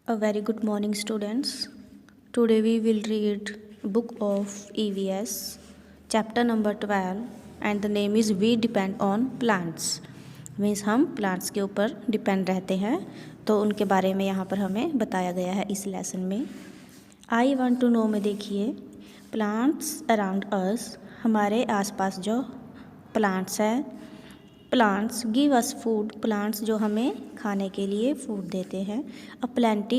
A very good morning, students. Today we will read book of EVS, chapter number 12, and the name is We Depend on Plants. Means हम plants के ऊपर depend रहते हैं, तो उनके बारे में यहाँ पर हमें बताया गया है इस लेसन में। आई वांट टू नो में देखिए, प्लांट्स अराउंड अस, हमारे आसपास जो प्लांट्स हैं। Plants give us food, plants जो हमें खाने के लिए फूड देते हैं। अ प्लांट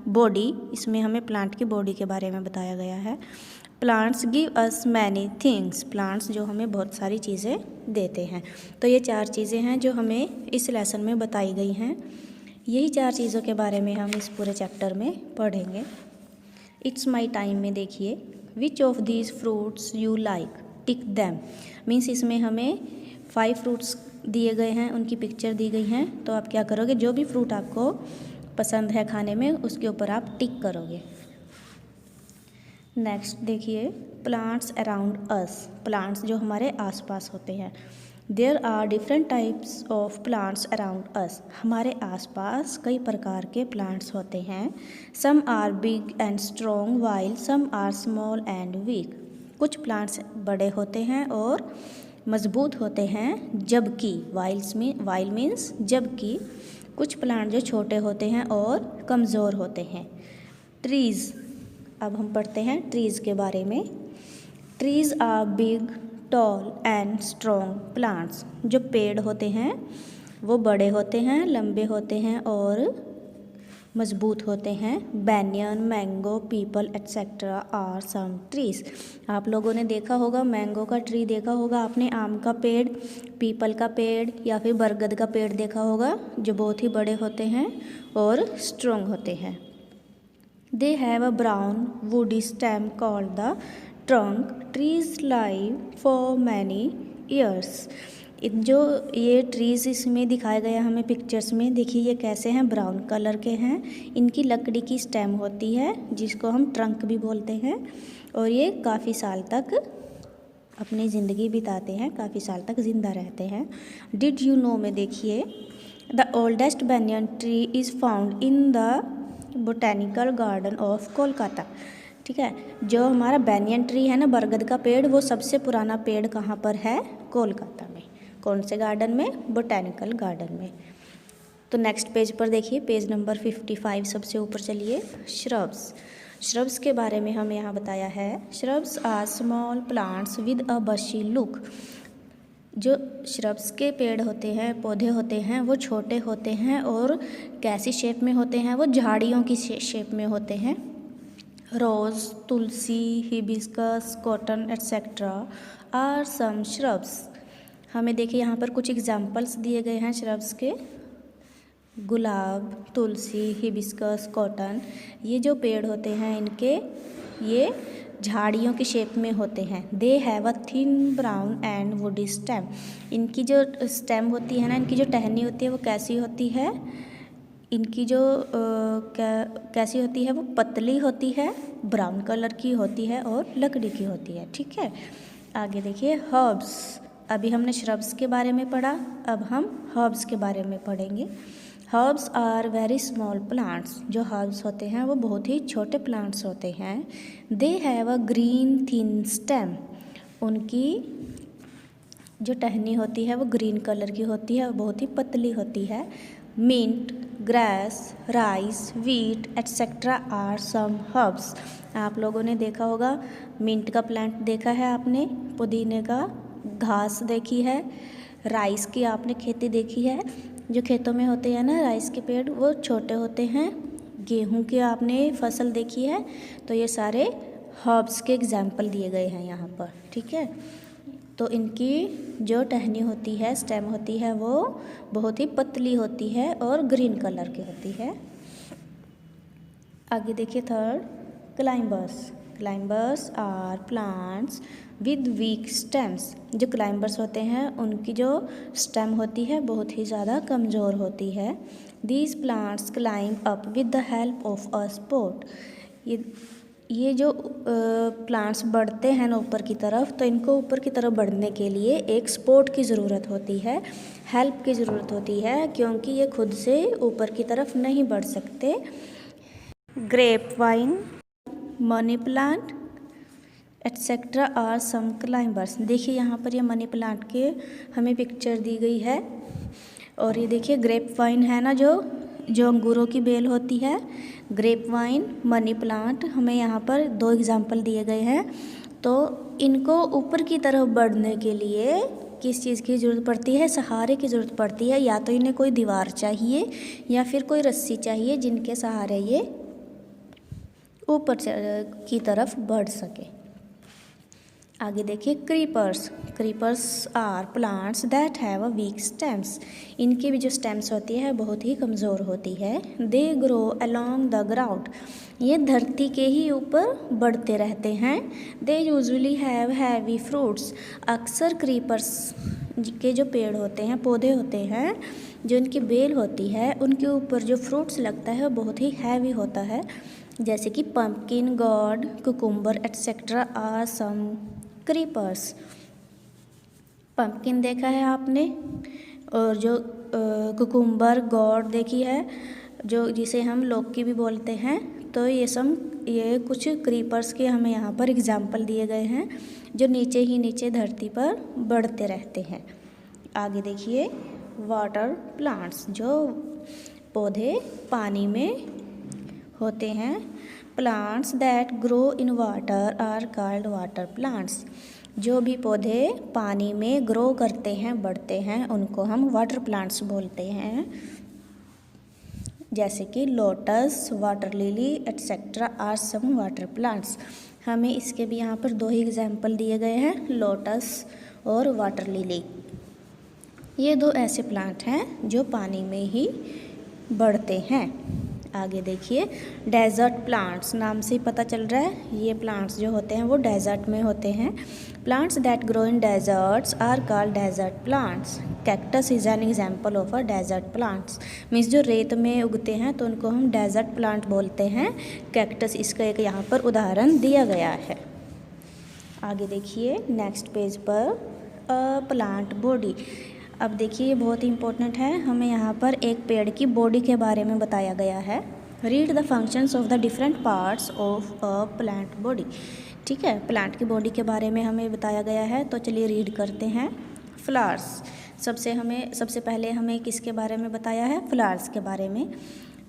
बॉडी, इसमें हमें प्लांट की बॉडी के बारे में बताया गया है। Plants give us many things, plants जो हमें बहुत सारी चीज़ें देते हैं। तो ये 4 चीज़ें हैं जो हमें इस लेसन में बताई गई हैं। यही 4 चीज़ों के बारे में हम इस पूरे चैप्टर में पढ़ेंगे। इट्स माई टाइम में देखिए, which of these fruits you like, tick them. Means इसमें हमें 5 फ्रूट्स दिए गए हैं, उनकी पिक्चर दी गई हैं। तो आप क्या करोगे, जो भी फ्रूट आपको पसंद है खाने में उसके ऊपर आप टिक करोगे। नेक्स्ट देखिए, प्लांट्स अराउंड अस, प्लांट्स जो हमारे आसपास होते हैं। There are different types of plants around us, हमारे आसपास कई प्रकार के प्लांट्स होते हैं। Some are big and strong while some are small and weak, कुछ प्लांट्स बड़े होते हैं और मजबूत होते हैं, जबकि वाइल मीन्स जबकि कुछ प्लांट जो छोटे होते हैं और कमज़ोर होते हैं। ट्रीज़, अब हम पढ़ते हैं ट्रीज़ के बारे में। Trees are big tall and strong plants, जो पेड़ होते हैं वो बड़े होते हैं, लंबे होते हैं और मजबूत होते हैं। Banyan, mango, peepal etcetera are some trees. आप लोगों ने देखा होगा, मैंगो का ट्री देखा होगा आपने, आम का पेड़, पीपल का पेड़ या फिर बरगद का पेड़ देखा होगा, जो बहुत ही बड़े होते हैं और स्ट्रॉन्ग होते हैं। They have a brown woody stem called the trunk, trees live for many years. जो ये ट्रीज़ इसमें दिखाए गए हमें पिक्चर्स में, देखिए ये कैसे हैं, ब्राउन कलर के हैं। इनकी लकड़ी की स्टेम होती है जिसको हम ट्रंक भी बोलते हैं, और ये काफ़ी साल तक अपनी ज़िंदगी बिताते हैं, काफ़ी साल तक ज़िंदा रहते हैं। डिड यू नो में देखिए, the oldest banyan tree is found in the botanical garden of Kolkata. ठीक है, जो हमारा बैनियन ट्री है ना, बरगद का पेड़, वो सबसे पुराना पेड़ कहाँ पर है, कोलकाता में। कौन से गार्डन में, बोटेनिकल गार्डन में। तो नेक्स्ट पेज पर देखिए, पेज नंबर 55 सबसे ऊपर चलिए। श्रब्स, श्रब्स के बारे में हमें यहाँ बताया है। Shrubs are small plants with a bushy look, जो श्रब्स के पेड़ होते हैं, पौधे होते हैं, वो छोटे होते हैं और कैसी शेप में होते हैं, वो झाड़ियों की शेप में होते हैं। Rose, tulsi, hibiscus, cotton etcetera are some shrubs. हमें देखिए यहाँ पर कुछ एग्जाम्पल्स दिए गए हैं श्रब्स के। गुलाब, तुलसी, हिबिस्कस, कॉटन, ये जो पेड़ होते हैं इनके ये झाड़ियों की शेप में होते हैं। They have a thin brown and woody stem, इनकी जो स्टेम होती है ना, इनकी जो टहनी होती है वो कैसी होती है, इनकी जो कैसी होती है, वो पतली होती है, ब्राउन कलर की होती है और लकड़ी की होती है। ठीक है, आगे देखिए हर्ब्स। अभी हमने श्रब्स के बारे में पढ़ा, अब हम हर्ब्स के बारे में पढ़ेंगे। Herbs are very small plants, जो हर्ब्स होते हैं वो बहुत ही छोटे प्लांट्स होते हैं। They have a green thin stem, उनकी जो टहनी होती है वो ग्रीन कलर की होती है और बहुत ही पतली होती है। Mint, grass, rice, wheat etcetera are some herbs. आप लोगों ने देखा होगा, मिंट का प्लांट देखा है आपने, पुदीने का घास देखी है, राइस की आपने खेती देखी है, जो खेतों में होते हैं ना राइस के पेड़, वो छोटे होते हैं। गेहूं की आपने फसल देखी है। तो ये सारे हर्ब्स के एग्जाम्पल दिए गए हैं यहाँ पर। ठीक है, तो इनकी जो टहनी होती है, स्टेम होती है, वो बहुत ही पतली होती है और ग्रीन कलर की होती है। आगे देखिए third, climbers. Climbers are plants with weak stems, जो क्लाइंबर्स होते हैं उनकी जो स्टेम होती है बहुत ही ज़्यादा कमज़ोर होती है। These plants climb up with the help of a support, ये ये जो प्लांट्स बढ़ते हैं ना ऊपर की तरफ, तो इनको ऊपर की तरफ बढ़ने के लिए एक सपोर्ट की ज़रूरत होती है, हेल्प की ज़रूरत होती है, क्योंकि ये खुद से ऊपर की तरफ नहीं बढ़ सकते। Grape vine, money plant etcetera are some climbers. देखिए यहाँ पर ये मनी प्लांट के हमें पिक्चर दी गई है, और ये देखिए ग्रेप वाइन है ना, जो अंगूरों की बेल होती है। ग्रेप वाइन, मनी प्लांट, हमें यहाँ पर 2 एग्जाम्पल दिए गए हैं। तो इनको ऊपर की तरफ बढ़ने के लिए किस चीज़ की ज़रूरत पड़ती है? सहारे की ज़रूरत पड़ती है। या तो इन्हें कोई दीवार चाहिए या फिर कोई रस्सी चाहिए जिनके सहारे ये ऊपर की तरफ बढ़ सके। आगे देखिए creepers. Creepers are plants that have a weak stems. इनकी भी जो स्टेम्स होती है बहुत ही कमज़ोर होती है। They grow along the ground. ये धरती के ही ऊपर बढ़ते रहते हैं। They usually have heavy fruits. अक्सर क्रीपर्स के जो पेड़ होते हैं, पौधे होते हैं, जो इनकी बेल होती है, उनके ऊपर जो फ्रूट्स लगता है बहुत ही हैवी होता है, जैसे कि pumpkin, gourd, cucumber etcetera are some creepers. Pumpkin देखा है आपने, और जो कुकुम्बर, गॉड देखी है, जो जिसे हम लौकी भी बोलते हैं। तो ये कुछ क्रीपर्स के हमें यहाँ पर एग्जाम्पल दिए गए हैं, जो नीचे ही नीचे धरती पर बढ़ते रहते हैं। आगे देखिए वाटर प्लांट्स, जो पौधे पानी में होते हैं। Plants that grow in water are called water plants. जो भी पौधे पानी में ग्रो करते हैं, बढ़ते हैं, उनको हम वाटर प्लांट्स बोलते हैं, जैसे कि lotus, water lily etcetera are some water plants. हमें इसके भी यहाँ पर 2 ही एग्जाम्पल दिए गए हैं, लोटस और वाटर लिली। ये 2 ऐसे प्लांट हैं जो पानी में ही बढ़ते हैं। आगे देखिए डेजर्ट प्लांट्स, नाम से ही पता चल रहा है ये प्लांट्स जो होते हैं वो डेजर्ट में होते हैं। Plants that grow in deserts are called desert plants. Cactus is an example of a desert plants. Means जो रेत में उगते हैं तो उनको हम डेजर्ट प्लांट बोलते हैं। कैक्टस इसका एक यहाँ पर उदाहरण दिया गया है। आगे देखिए नेक्स्ट पेज पर प्लांट बॉडी। अब देखिए ये बहुत ही इम्पोर्टेंट है, हमें यहाँ पर एक पेड़ की बॉडी के बारे में बताया गया है। Read the functions of the different parts of a plant body. ठीक है, प्लांट की बॉडी के बारे में हमें बताया गया है, तो चलिए रीड करते हैं। फ्लावर्स, सबसे पहले हमें किसके बारे में बताया है? फ्लावर्स के बारे में।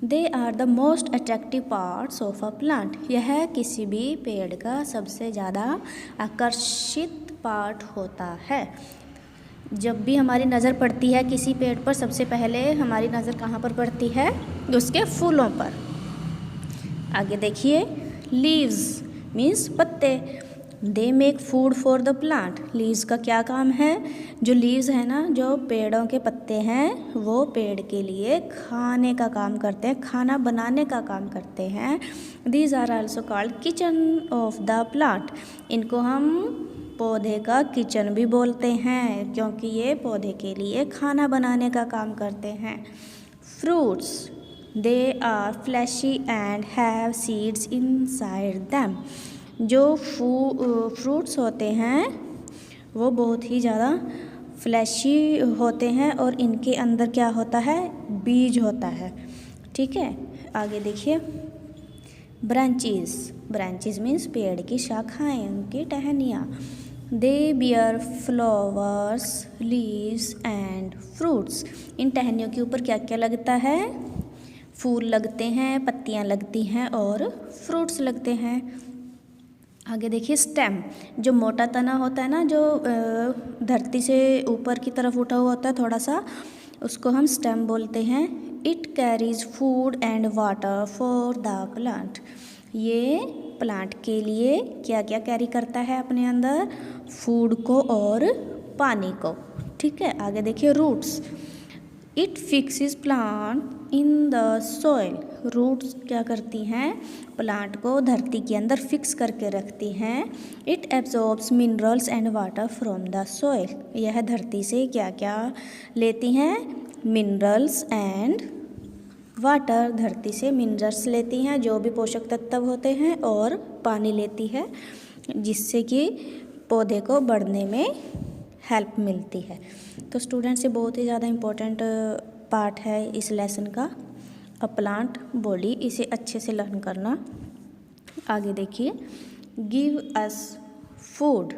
They are the most attractive parts of a plant. यह किसी भी पेड़ का सबसे ज़्यादा आकर्षित पार्ट होता है। जब भी हमारी नज़र पड़ती है किसी पेड़ पर, सबसे पहले हमारी नज़र कहाँ पर पड़ती है? उसके फूलों पर। आगे देखिए लीव्स मीन्स पत्ते। They make food for the plant. Leaves का क्या काम है? जो लीव्स है ना, जो पेड़ों के पत्ते हैं, वो पेड़ के लिए खाने का काम करते हैं, खाना बनाने का काम करते हैं। These are also called kitchen of the plant. इनको हम पौधे का किचन भी बोलते हैं, क्योंकि ये पौधे के लिए खाना बनाने का काम करते हैं। Fruits, they are fleshy and have seeds inside them. जो फ्रूट्स होते हैं वो बहुत ही ज़्यादा फ्लैशी होते हैं, और इनके अंदर क्या होता है? बीज होता है। ठीक है, आगे देखिए ब्रांचेस। ब्रांचेस मीन्स पेड़ की शाखाएं, उनकी टहनियाँ। They bear flowers, leaves and fruits. इन टहनियों के ऊपर क्या क्या लगता है? फूल लगते हैं, पत्तियाँ लगती हैं और फ्रूट्स लगते हैं। आगे देखिए स्टेम, जो मोटा तना होता है ना, जो धरती से ऊपर की तरफ उठा हुआ होता है थोड़ा सा, उसको हम स्टेम बोलते हैं। It carries food and water for the plant. ये प्लांट के लिए क्या क्या कैरी करता है अपने अंदर? फूड को और पानी को। ठीक है, आगे देखिए roots. It fixes plant in the soil. Roots क्या करती हैं? प्लांट को धरती के अंदर फिक्स करके रखती हैं। It absorbs minerals and water from the soil. यह धरती से क्या क्या लेती हैं? मिनरल्स एंड वाटर धरती से मिनरल्स लेती हैं, जो भी पोषक तत्व होते हैं, और पानी लेती है, जिससे कि पौधे को बढ़ने में हेल्प मिलती है। तो स्टूडेंट्स ये बहुत ही ज़्यादा इम्पोर्टेंट पार्ट है इस लेसन का, अ प्लांट बॉडी। इसे अच्छे से लर्न करना। आगे देखिए, give us food.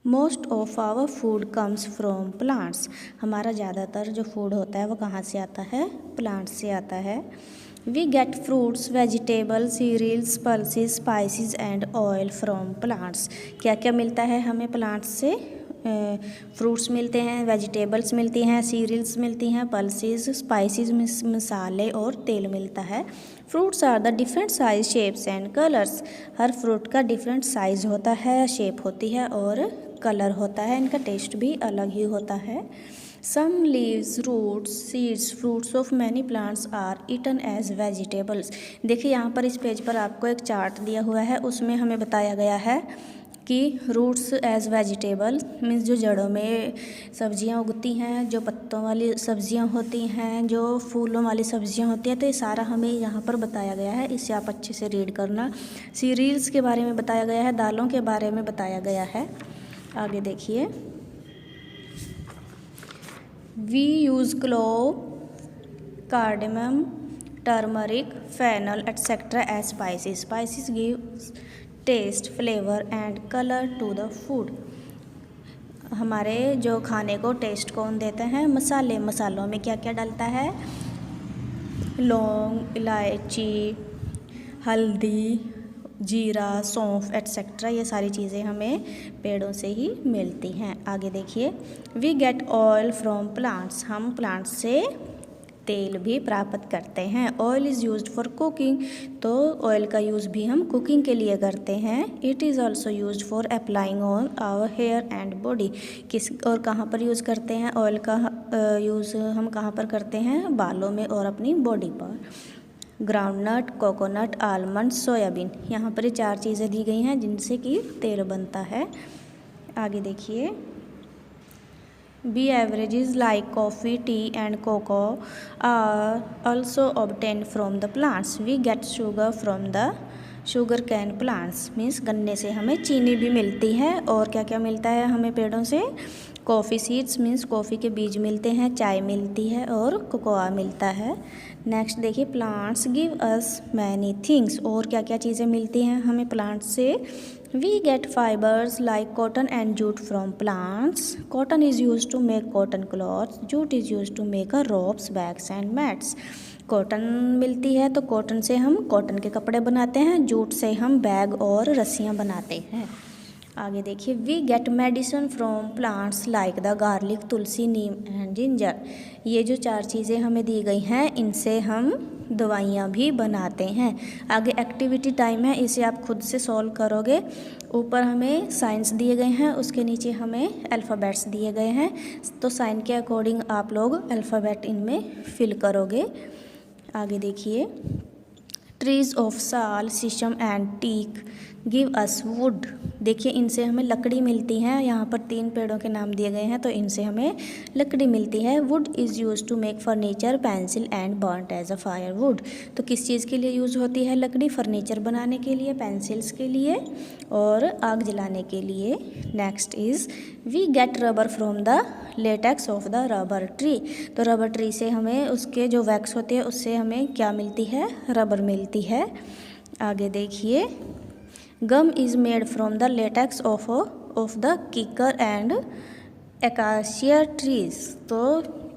Most of our food comes from plants. हमारा ज़्यादातर जो फूड होता है वो कहाँ से आता है? प्लांट्स से आता है। We get fruits, vegetables, cereals, pulses, spices and oil from plants. क्या क्या मिलता है हमें प्लांट्स से? फ्रूट्स मिलते हैं, वेजिटेबल्स मिलती हैं, सीरियल्स मिलती हैं, पल्सेस, स्पाइसेस मसाले और तेल मिलता है। Fruits are the different size, shapes and colours. हर फ्रूट का डिफरेंट साइज होता है, शेप होती है और कलर होता है। इनका टेस्ट भी अलग ही होता है। Some leaves, roots, seeds, fruits of many plants are eaten as vegetables। देखिए यहाँ पर इस पेज पर आपको एक चार्ट दिया हुआ है, उसमें हमें बताया गया है कि रूट्स एज वेजिटेबल मीन्स जो जड़ों में सब्जियां उगती हैं, जो पत्तों वाली सब्जियां होती हैं, जो फूलों वाली सब्जियां होती हैं, तो ये सारा हमें यहाँ पर बताया गया है। इसे आप अच्छे से रीड करना। सीरियल्स के बारे में बताया गया है, दालों के बारे में बताया गया है। आगे देखिए, we use clove, cardamom, turmeric, fennel etcetera as spices. Spices give taste, flavour and colour to the food. हमारे जो खाने को टेस्ट कौन देते हैं? मसाले। मसालों में क्या क्या डलता है? लौंग, इलायची, हल्दी, जीरा, सौंफ एटसेट्रा। ये सारी चीज़ें हमें पेड़ों से ही मिलती हैं। आगे देखिए, we get oil from plants. हम प्लांट्स से तेल भी प्राप्त करते हैं। Oil is used for cooking. तो ऑयल का यूज़ भी हम कुकिंग के लिए करते हैं। It is also used for applying on our hair and body. किस और कहाँ पर यूज़ करते हैं? ऑयल का यूज़ हम कहाँ पर करते हैं? बालों में और अपनी बॉडी पर। Groundnut, coconut, almond, soybean. यहाँ पर ये 4 चीज़ें दी गई हैं जिनसे कि तेल बनता है। आगे देखिए, beverages like coffee, tea and cocoa are also obtained from the plants. We get sugar from the sugar cane plants। Means गन्ने से हमें चीनी भी मिलती है। और क्या क्या मिलता है हमें पेड़ों से? कॉफ़ी सीड्स मीन्स कॉफ़ी के बीज मिलते हैं, चाय मिलती है और कोकोआ मिलता है। नेक्स्ट देखिए, plants give us many things. और क्या क्या चीज़ें मिलती हैं हमें प्लांट्स से? We get fibres like cotton and jute from plants. Cotton is use to make cotton cloth, jute is use to make a ropes, bags and mats. Cotton मिलती है तो कॉटन से हम कॉटन के कपड़े बनाते हैं, जूट से हम बैग और रस्सियाँ बनाते हैं। आगे देखिए, we get medicine from plants like the garlic, tulsi, neem and ginger. ये जो 4 चीज़ें हमें दी गई हैं, इनसे हम दवाइयाँ भी बनाते हैं। आगे एक्टिविटी टाइम है, इसे आप खुद से सॉल्व करोगे। ऊपर हमें साइंस दिए गए हैं, उसके नीचे हमें अल्फ़ाबेट्स दिए गए हैं, तो साइन के अकॉर्डिंग आप लोग अल्फ़ाबेट इनमें फिल करोगे। आगे देखिए, trees of sal, shisham and teak give us wood. देखिए इनसे हमें लकड़ी मिलती है। यहाँ पर 3 पेड़ों के नाम दिए गए हैं, तो इनसे हमें लकड़ी मिलती है। Wood is use to make furniture, pencil and burnt as a fire wood. तो किस चीज़ के लिए यूज़ होती है लकड़ी? फर्नीचर बनाने के लिए, पेंसिल्स के लिए और आग जलाने के लिए। Next is we get rubber from the latex of the rubber tree. तो रबर ट्री से हमें उसके जो वैक्स होते हैं उससे हमें क्या मिलती है? रबर मिलती है। आगे देखिए, gum is made from the latex of the kikar and acacia trees. तो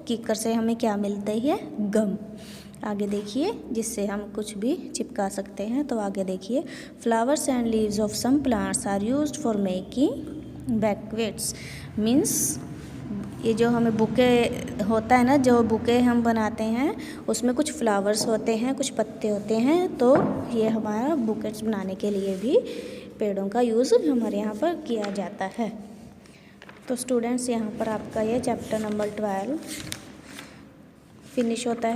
कीकर से हमें क्या मिलती है? गम। आगे देखिए, जिससे हम कुछ भी चिपका सकते हैं। तो आगे देखिए, flowers and leaves of some plants are used for making बैकवेट्स। मीन्स ये जो हमें बुके होता है ना, जो बुके हम बनाते हैं उसमें कुछ फ्लावर्स होते हैं, कुछ पत्ते होते हैं, तो ये हमारा बुकेट्स बनाने के लिए भी पेड़ों का यूज़ हमारे यहाँ पर किया जाता है। तो स्टूडेंट्स, यहाँ पर आपका ये चैप्टर नंबर 12 फिनिश होता है।